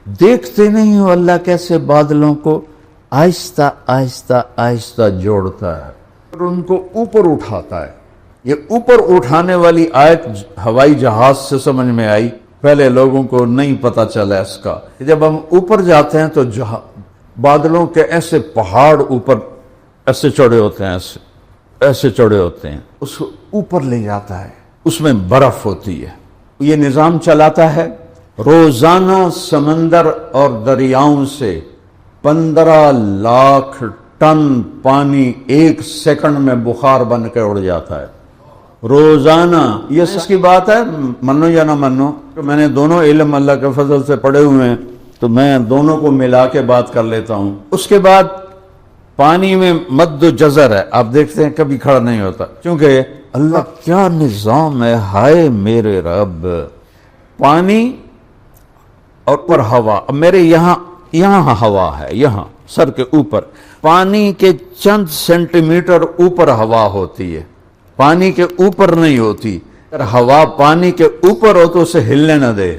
دیکھتے نہیں ہو اللہ کیسے بادلوں کو آہستہ آہستہ آہستہ جوڑتا ہے اور ان کو اوپر اٹھاتا ہے. یہ اوپر اٹھانے والی آیت ہوائی جہاز سے سمجھ میں آئی، پہلے لوگوں کو نہیں پتا چلا اس کا. جب ہم اوپر جاتے ہیں تو بادلوں کے ایسے پہاڑ اوپر ایسے چڑھے ہوتے ہیں، ایسے چڑھے ہوتے ہیں، اس کو اوپر لے جاتا ہے، اس میں برف ہوتی ہے. یہ نظام چلاتا ہے روزانہ سمندر اور دریاؤں سے 15 لاکھ ٹن پانی ایک سیکنڈ میں بخار بن کے اڑ جاتا ہے روزانہ. یہ اس کی بات ہے، منو یا نہ منو، میں نے دونوں علم اللہ کے فضل سے پڑھے ہوئے ہیں تو میں دونوں کو ملا کے بات کر لیتا ہوں. اس کے بعد پانی میں مد و جزر ہے، آپ دیکھتے ہیں کبھی کھڑا نہیں ہوتا، کیونکہ اللہ کیا نظام ہے، ہائے میرے رب. پانی اور اوپر ہوا، اب میرے یہاں ہوا ہے، یہاں سر کے اوپر پانی کے چند سینٹی میٹر اوپر ہوا ہوتی ہے، پانی کے اوپر نہیں ہوتی. اگر ہوا پانی کے اوپر ہو تو اسے ہلنے نہ دے.